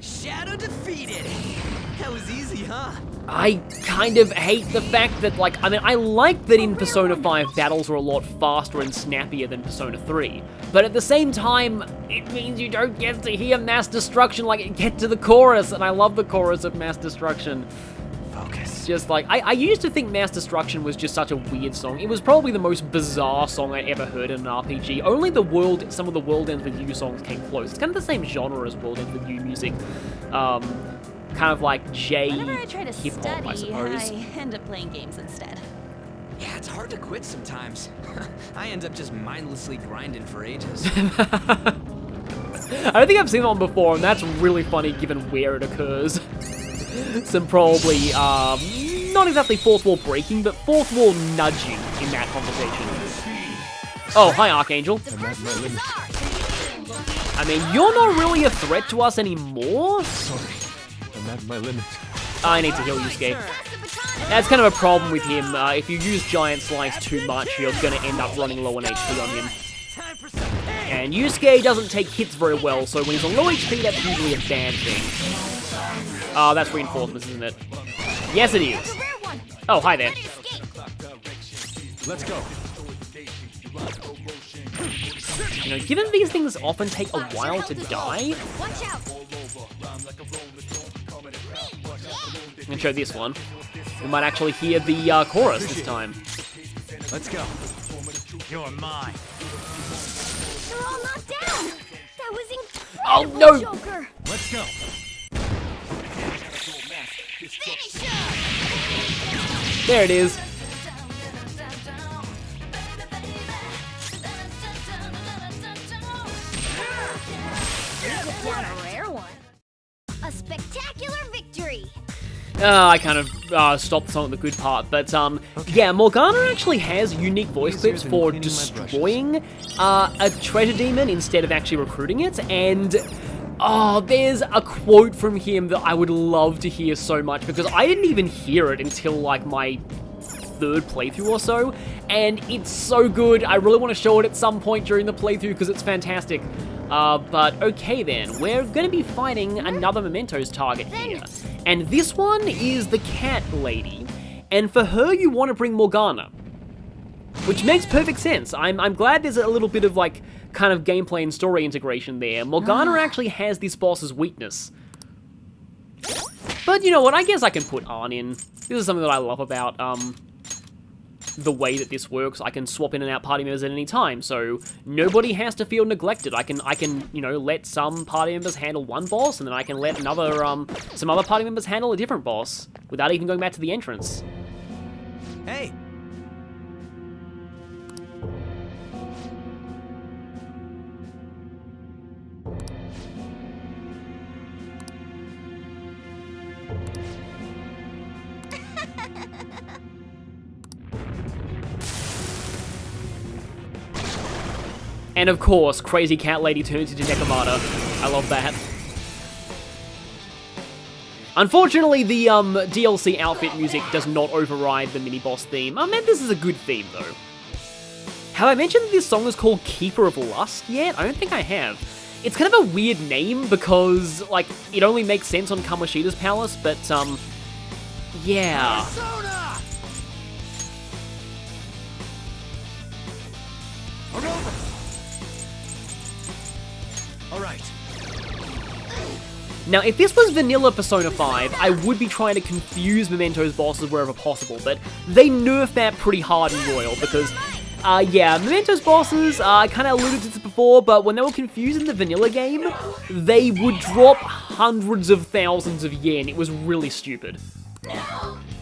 Shadow defeated. That was easy, huh? I kind of hate the fact that, like, I mean, I like that in Persona 5 battles are a lot faster and snappier than Persona 3, but at the same time, it means you don't get to hear mass destruction, like, get to the chorus, and I love the chorus of Mass Destruction. Focus. Just like, I used to think Mass Destruction was just such a weird song. It was probably the most bizarre song I'd ever heard in an RPG. Only some of the World Ends With You songs came close. It's kind of the same genre as World Ends With You music. Kind of like Whenever I try to hip-hop, study, I suppose. I end up playing games instead. Yeah, it's hard to quit sometimes. I end up just mindlessly grinding for ages. I don't think I've seen that one before, and that's really funny given where it occurs. Some probably, not exactly fourth wall breaking, but fourth wall nudging in that conversation. Oh, hi, Archangel. I'm at my limit. I mean, you're not really a threat to us anymore. Sorry. I'm at my limit. I need to heal Yusuke. That's kind of a problem with him. If you use Giant Slice too much, you're going to end up running low on HP on him. And Yusuke doesn't take hits very well, so when he's on low HP, that's usually a bad thing. That's reinforcements, isn't it? Yes, it is. Oh, hi there. Let's go. You know, given these things often take a while to die, Watch out! I'm going to show this one. We might actually hear the chorus this time. Let's go. You're mine. They're all knocked down! That was incredible, Oh, no! Joker! Let's go. Finish him! There it is. Down a rare one. A spectacular victory! I kind of stopped the song at the good part, but yeah, Morgana actually has unique voice Easier clips than for cleaning my brushes. destroying a treasure demon instead of actually recruiting it, and there's a quote from him that I would love to hear so much, because I didn't even hear it until like my third playthrough or so, and it's so good. I really want to show it at some point during the playthrough because it's fantastic. But okay then, we're going to be fighting another Mementos target here. And this one is the cat lady. And for her, you want to bring Morgana. Which makes perfect sense. I'm glad there's a little bit of like, kind of gameplay and story integration there. Morgana actually has this boss's weakness. But you know what, I guess I can put Arn in. This is something that I love about, the way that this works. I can swap in and out party members at any time, so nobody has to feel neglected. I can, you know, let some party members handle one boss, and then I can let some other party members handle a different boss, without even going back to the entrance. Hey! And of course, Crazy Cat Lady turns into Nekomata. I love that. Unfortunately, the DLC outfit music does not override the mini-boss theme. I mean, this is a good theme, though. Have I mentioned that this song is called Keeper of Lust yet? I don't think I have. It's kind of a weird name because, like, it only makes sense on Kamoshida's palace, but, yeah. Alright. Now, if this was vanilla Persona 5, I would be trying to confuse Mementos bosses wherever possible, but they nerfed that pretty hard in Royal, because, yeah, Mementos bosses, I kind of alluded to this before, but when they were confused in the vanilla game, they would drop hundreds of thousands of yen. It was really stupid.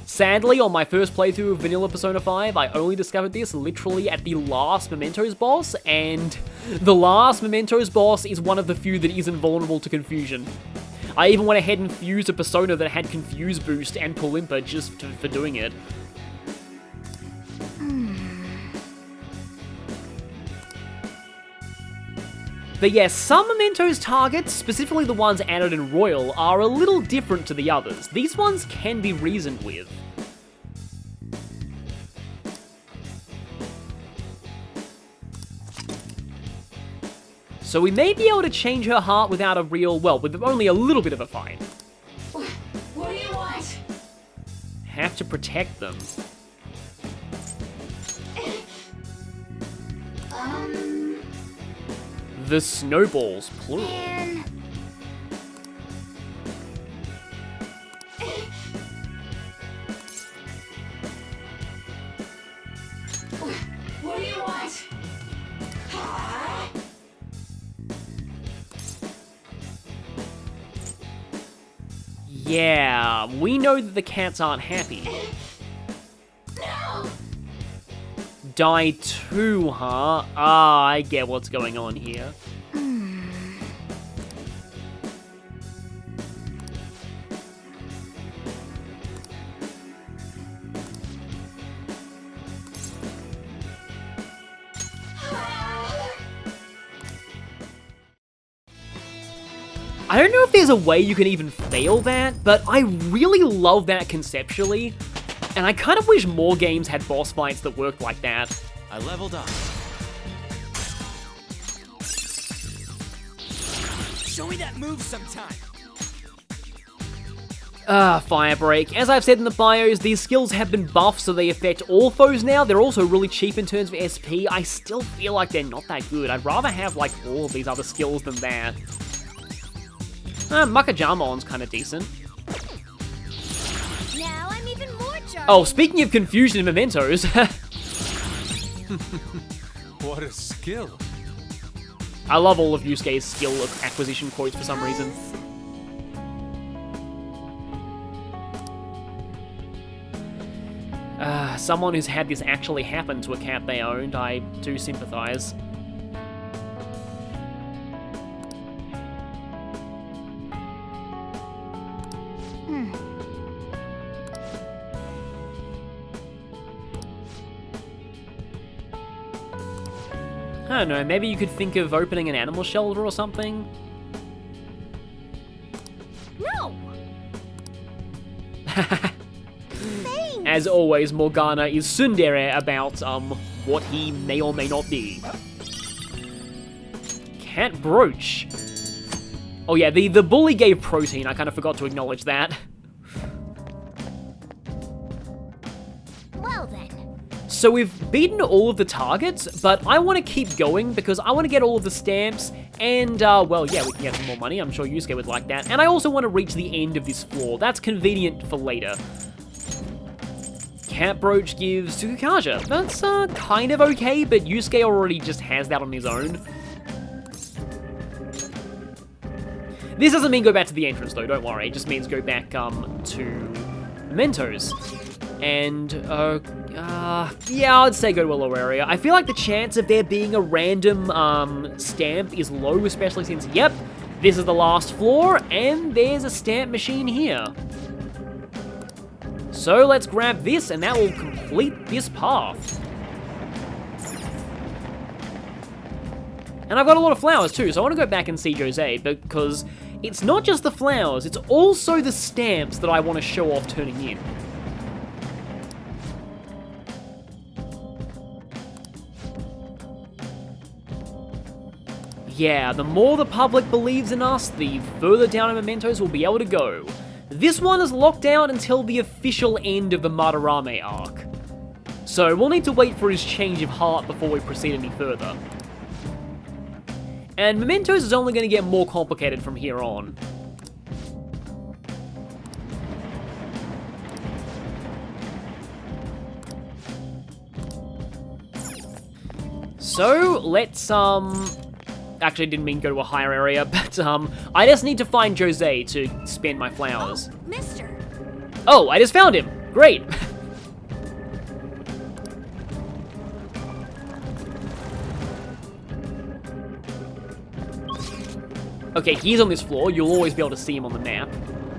Sadly, on my first playthrough of vanilla Persona 5, I only discovered this literally at the last Mementos boss, and the last Mementos boss is one of the few that isn't vulnerable to confusion. I even went ahead and fused a Persona that had Confuse Boost and Pulimpa just for doing it. But yes, some Mementos targets, specifically the ones added in Royal, are a little different to the others. These ones can be reasoned with. So we may be able to change her heart without a real, well, with only a little bit of a fight. What do you want? Have to protect them. The snowballs, plural. Man. What do you want? Yeah, we know that the cats aren't happy. No. Die too, huh? Ah, I get what's going on here. I don't know if there's a way you can even fail that, but I really love that conceptually, and I kind of wish more games had boss fights that worked like that. I leveled up. Show me that move sometime. Fire Break. As I've said in the bios, these skills have been buffed so they affect all foes now. They're also really cheap in terms of SP. I still feel like they're not that good. I'd rather have, like, all of these other skills than that. Makajamon's kind of decent. Now I'm even more charming. Oh, speaking of confusion in Mementos. What a skill. I love all of Yusuke's skill acquisition quotes for some reason. Someone who's had this actually happen to a cat they owned, I do sympathize. I don't know, maybe you could think of opening an animal shelter or something? No. Thanks. As always, Morgana is tsundere about, what he may or may not be. Cat brooch. Oh yeah, the bully gave protein. I kind of forgot to acknowledge that. Well then. So we've beaten all of the targets, but I want to keep going because I want to get all of the stamps and, well, yeah, we can get some more money. I'm sure Yusuke would like that. And I also want to reach the end of this floor. That's convenient for later. Cat brooch gives Tsukukaja. That's, kind of okay, but Yusuke already just has that on his own. This doesn't mean go back to the entrance, though, don't worry. It just means go back, to Mementos. And, yeah, I'd say go to a lower area. I feel like the chance of there being a random, stamp is low, especially since, yep, this is the last floor, and there's a stamp machine here. So let's grab this, and that will complete this path. And I've got a lot of flowers too, so I want to go back and see Jose, because it's not just the flowers, it's also the stamps that I want to show off turning in. Yeah, the more the public believes in us, the further down in Mementos we'll be able to go. This one is locked down until the official end of the Madarame arc. So we'll need to wait for his change of heart before we proceed any further. And Mementos is only going to get more complicated from here on. So, let's, actually didn't mean go to a higher area, but, I just need to find Jose to spend my flowers. Oh, mister. Oh, I just found him! Great! Okay, he's on this floor. You'll always be able to see him on the map.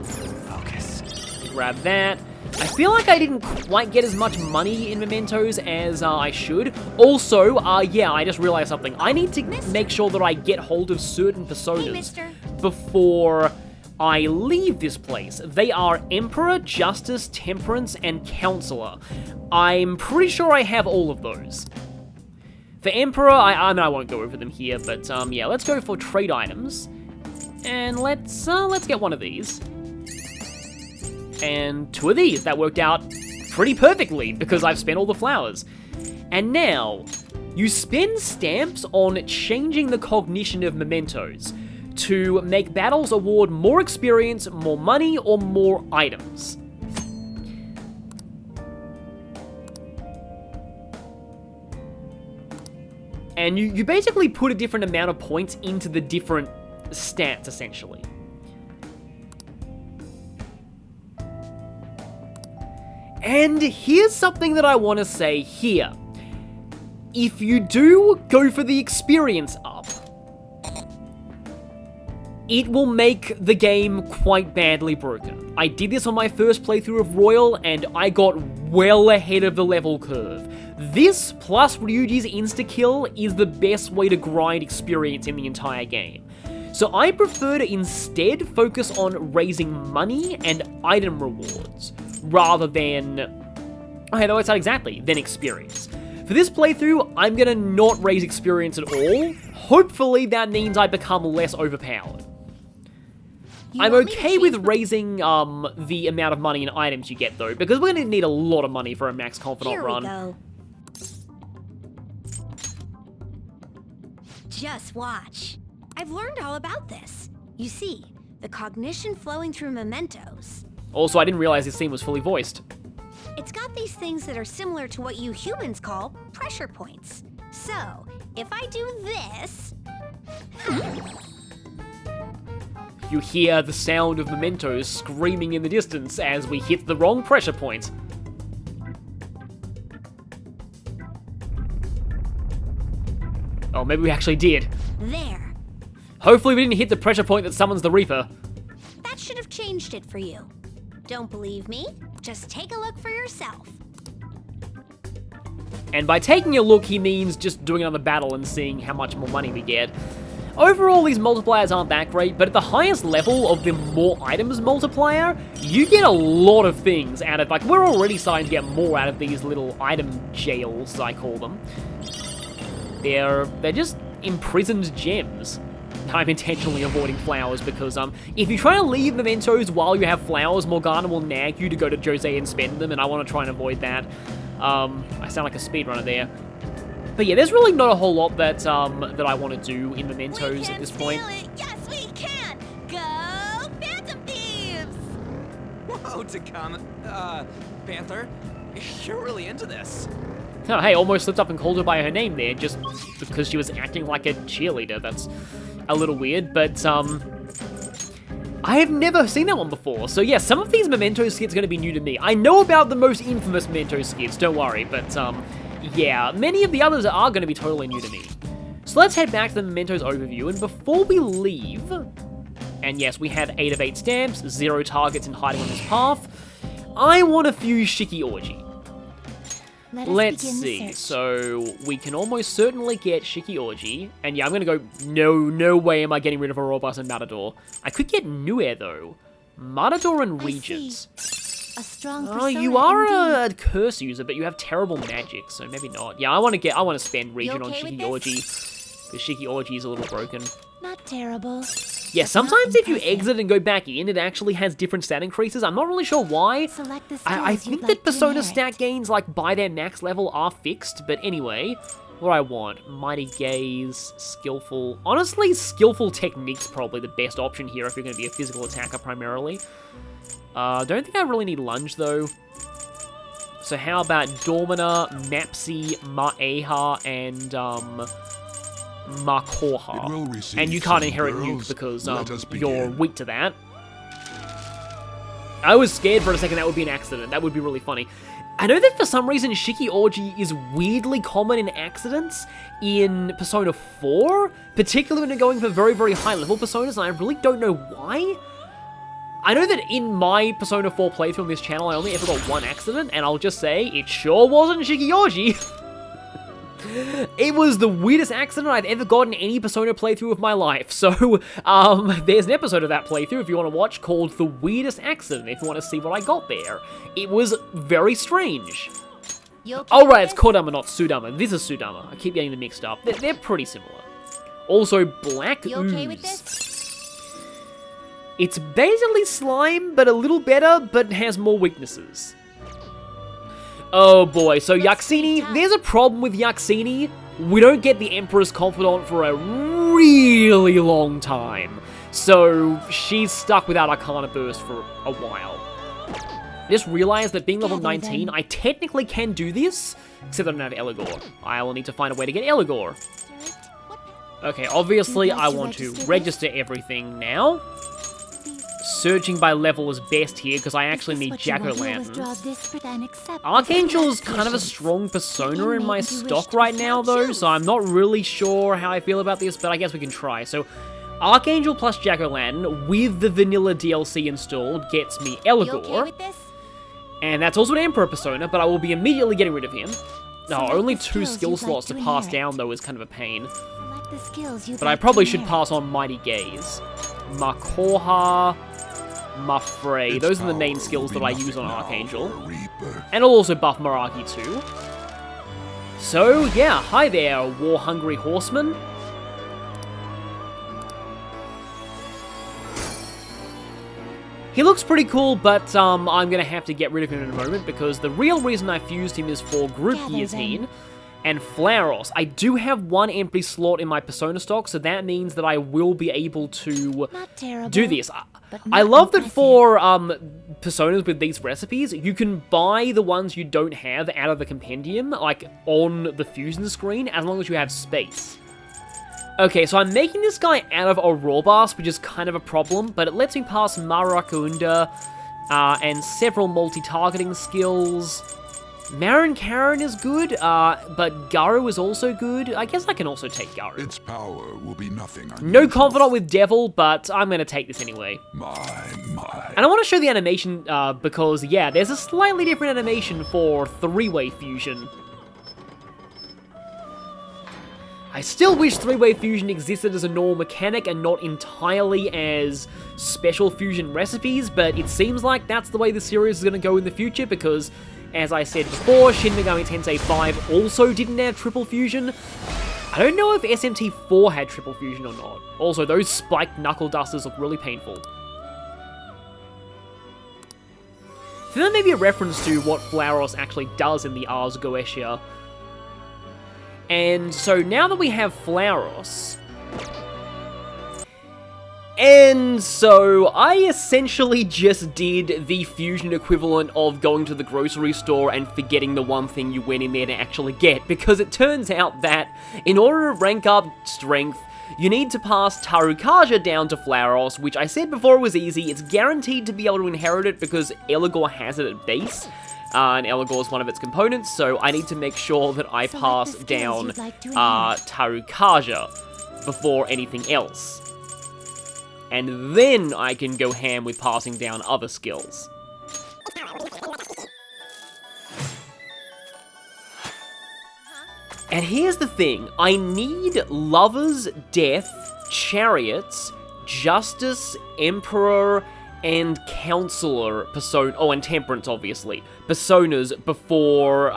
Focus. Grab that. I feel like I didn't quite get as much money in Mementos as I should. Also, yeah, I just realized something. I need to make sure that I get hold of certain personas before I leave this place. They are Emperor, Justice, Temperance, and Counselor. I'm pretty sure I have all of those. For Emperor, I mean, I won't go over them here, but yeah, let's go for trade items. And let's get one of these. And two of these. That worked out pretty perfectly because I've spent all the flowers. And now, you spend stamps on changing the cognition of Mementos to make battles award more experience, more money, or more items. And you basically put a different amount of points into the different stats, essentially. And here's something that I want to say here. If you do go for the experience up, it will make the game quite badly broken. I did this on my first playthrough of Royal, and I got well ahead of the level curve. This, plus Ryuji's insta-kill, is the best way to grind experience in the entire game. So I prefer to instead focus on raising money and item rewards, rather than... okay, no, it's not exactly, than experience. For this playthrough, I'm gonna not raise experience at all. Hopefully that means I become less overpowered. I'm okay with raising the amount of money and items you get though, because we're gonna need a lot of money for a max confidant run. Here we go. Just watch. I've learned all about this. You see, the cognition flowing through Mementos. Also, I didn't realize this scene was fully voiced. It's got these things that are similar to what you humans call pressure points. So, if I do this... You hear the sound of Mementos screaming in the distance as we hit the wrong pressure point. Oh, maybe we actually did. There. Hopefully we didn't hit the pressure point that summons the Reaper. That should have changed it for you. Don't believe me? Just take a look for yourself. And by taking a look, he means just doing another battle and seeing how much more money we get. Overall, these multipliers aren't that great, but at the highest level of the more items multiplier, you get a lot of things out of, like, we're already starting to get more out of these little item jails, I call them. They're just imprisoned gems. I'm intentionally avoiding flowers because, if you try to leave mementos while you have flowers, Morgana will nag you to go to Jose and spend them, and I want to try and avoid that. I sound like a speedrunner there. But yeah, there's really not a whole lot that that I want to do in mementos at this point. Yes, we can! Go Phantom Thieves! Whoa, Takama, Panther, you're really into this. Oh, hey, almost slipped up and called her by her name there, just because she was acting like a cheerleader. That's a little weird, but, I have never seen that one before. So yeah, some of these Mementos skits are going to be new to me. I know about the most infamous Mementos skits, don't worry, but, yeah, many of the others are going to be totally new to me. So let's head back to the Mementos overview, and before we leave, and yes, we have 8 of 8 stamps, 0 targets in hiding on this path, I want to fuse Shiki Orgy. Let's see, so we can almost certainly get Shiki Orgy, and yeah, I'm gonna go, no way am I getting rid of Aurobus and Matador. I could get Nuair though. Matador and Regents. A strong Oh, you are a curse user, but you have terrible magic, so maybe not. Yeah, I want to spend Regent on Shiki Orgy, because Shiki Orgy is a little broken. Not terrible. Yeah, sometimes if you exit and go back in, it actually has different stat increases. I'm not really sure why. I think that Persona stat gains, like, by their max level are fixed, but anyway, what do I want? Mighty Gaze, Skillful. Honestly, Skillful Technique's probably the best option here if you're going to be a physical attacker primarily. Don't think I really need Lunge, though. So how about Dormina, Mapsy, Ma'eha, and, Makoha. And you can't inherit Nuke because you're weak to that. I was scared for a second that would be an accident. That would be really funny. I know that for some reason Shiki Orgy is weirdly common in accidents in Persona 4, particularly when you're going for very, very high level personas, and I really don't know why. I know that in my Persona 4 playthrough on this channel, I only ever got one accident, and I'll just say, it sure wasn't Shiki Orgy. It was the weirdest accident I've ever gotten any Persona playthrough of my life. So, there's an episode of that playthrough if you want to watch called The Weirdest Accident, if you want to see what I got there. It was very strange. Oh right, it's Kodama, not Sudama. This is Sudama. I keep getting them mixed up. They're pretty similar. Also, Black Ooze. It's basically slime, but a little better, but has more weaknesses. Oh boy, so Yaxini, there's a problem with Yaxini. We don't get the Emperor's Confidant for a really long time. So she's stuck without Arcana Burst for a while. I just realized that being level 19, I technically can do this, except I don't have Eligor. I will need to find a way to get Eligor. Okay, obviously I want to register everything now. Searching by level is best here, because I actually need Jack-o'-lanterns. Archangel's kind of a strong persona in my stock right now, though, so I'm not really sure how I feel about this, but I guess we can try. So, Archangel plus Jack-o'-lantern with the vanilla DLC installed gets me Eligor. And that's also an Emperor persona, but I will be immediately getting rid of him. No, only 2 skill slots to pass down, though, is kind of a pain. But I probably should pass on Mighty Gaze. Makoha, Mafrey. Those are the main skills that I use on Archangel. And I'll also buff Maraki too. So, yeah, hi there, war-hungry horseman. He looks pretty cool, but I'm gonna have to get rid of him in a moment, because the real reason I fused him is for group guillotine and Flauros. I do have 1 empty slot in my Persona stock, so that means that I will be able to do this. I love that for Personas with these recipes, you can buy the ones you don't have out of the compendium, like on the fusion screen, as long as you have space. Okay, so I'm making this guy out of Aurobus, which is kind of a problem, but it lets me pass Marakunda and several multi-targeting skills. Marin Karen is good, but Garu is also good. I guess I can also take Garu. Its power will be nothing. No Confidant with Devil, but I'm going to take this anyway. My. And I want to show the animation, because, yeah, there's a slightly different animation for 3-way fusion. I still wish three-way fusion existed as a normal mechanic and not entirely as special fusion recipes, but it seems like that's the way the series is going to go in the future because, as I said before, Shin Megami Tensei 5 also didn't have triple fusion. I don't know if SMT4 had triple fusion or not. Also, those spiked knuckle dusters look really painful. So that may be a reference to what Flauros actually does in the Ars Goetia. And so now that we have Flauros... And so I essentially just did the fusion equivalent of going to the grocery store and forgetting the one thing you went in there to actually get, because it turns out that in order to rank up strength, you need to pass Tarukaja down to Flauros, which I said before was easy. It's guaranteed to be able to inherit it because Eligor has it at base, and Eligor is one of its components, so I need to make sure that I pass down Tarukaja before anything else. And then I can go ham with passing down other skills. And here's the thing, I need Lovers, Death, Chariots, Justice, Emperor, and Counselor persona, oh, and Temperance, obviously, personas before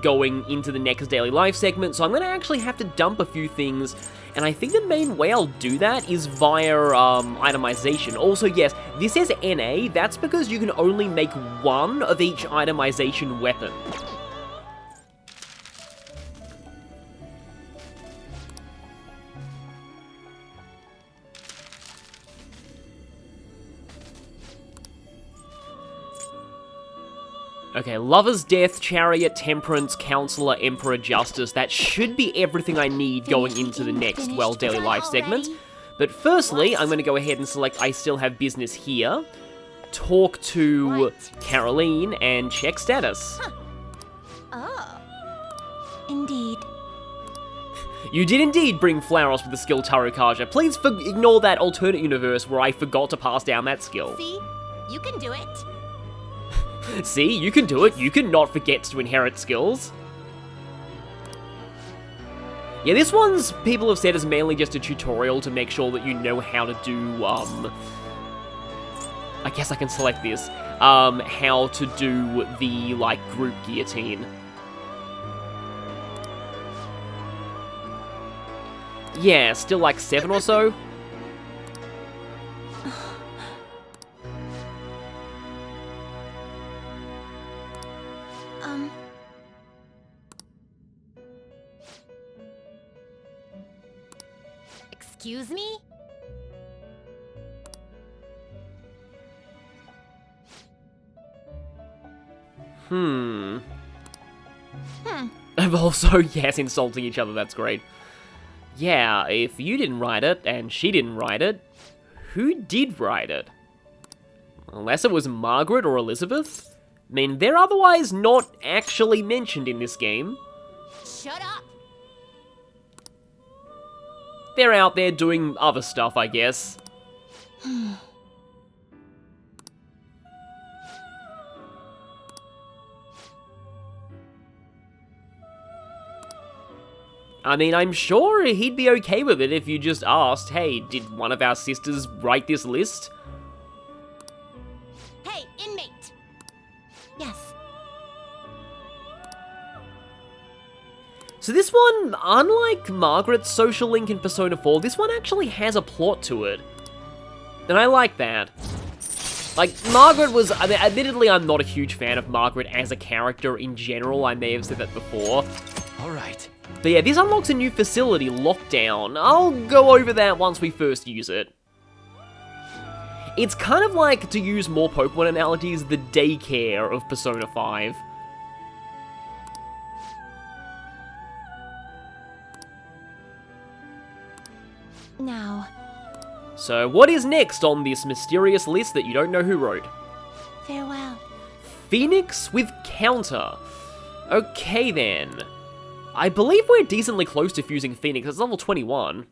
going into the next daily life segment, so I'm gonna actually have to dump a few things, and I think the main way I'll do that is via itemization. Also, yes, this says NA, that's because you can only make one of each itemization weapon. Okay, Lover's Death, Chariot, Temperance, Counselor, Emperor, Justice. That should be everything I need going into the next, well, daily life segment. But firstly, I'm going to go ahead and select I still have business here, talk to Caroline, and check status. Oh. Indeed. You did indeed bring Flauros with the skill Tarukaja. Please ignore that alternate universe where I forgot to pass down that skill. See? You can do it. See, you can do it. You can not forget to inherit skills. Yeah, this one's, people have said, is mainly just a tutorial to make sure that you know how to do, I guess I can select this, how to do the, like, group guillotine. Yeah, still like 7 or so. Excuse me? And also, yes, insulting each other, that's great. Yeah, if you didn't write it, and she didn't write it, who did write it? Unless it was Margaret or Elizabeth? I mean, they're otherwise not actually mentioned in this game. Shut up! They're out there doing other stuff, I guess. I mean, I'm sure he'd be okay with it if you just asked, hey, did one of our sisters write this list? Hey, inmate! Yes. So this one, unlike Margaret's social link in Persona 4, this one actually has a plot to it. And I like that. Like, Margaret was, I mean, admittedly, I'm not a huge fan of Margaret as a character in general, I may have said that before. Alright. But yeah, this unlocks a new facility, Lockdown. I'll go over that once we first use it. It's kind of like, to use more Pokemon analogies, the daycare of Persona 5. Now. So, what is next on this mysterious list that you don't know who wrote? Farewell. Phoenix with counter. Okay then. I believe we're decently close to fusing Phoenix. It's level 21.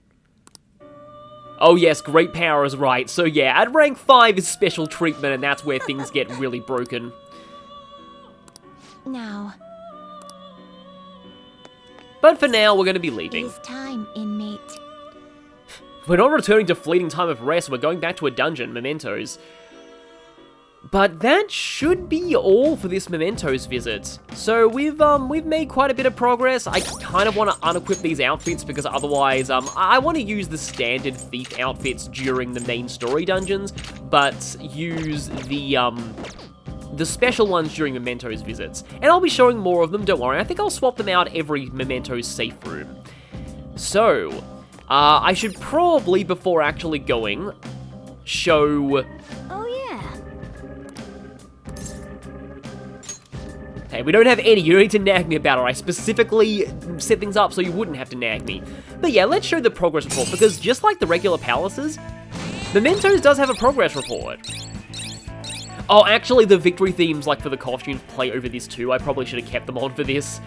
Oh yes, Great Power is right. So yeah, at rank 5 is special treatment, and that's where things get really broken. Now. But for now, we're going to be leaving. It is time, inmate. We're not returning to fleeting time of rest, we're going back to a dungeon, Mementos. But that should be all for this Mementos visit. So we've made quite a bit of progress. I kind of want to unequip these outfits because otherwise, I want to use the standard thief outfits during the main story dungeons, but use the special ones during Mementos visits. And I'll be showing more of them, don't worry. I think I'll swap them out every Mementos safe room. So, I should probably, before actually going, show... Oh, yeah. Hey, we don't have any, you don't need to nag me about it. I specifically set things up so you wouldn't have to nag me. But yeah, let's show the progress report, because just like the regular palaces, Mementos does have a progress report. Oh, actually, the victory themes, like for the costumes, play over this too. I probably should have kept them on for this.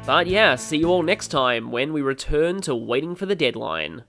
But yeah, see you all next time when we return to Waiting for the Deadline.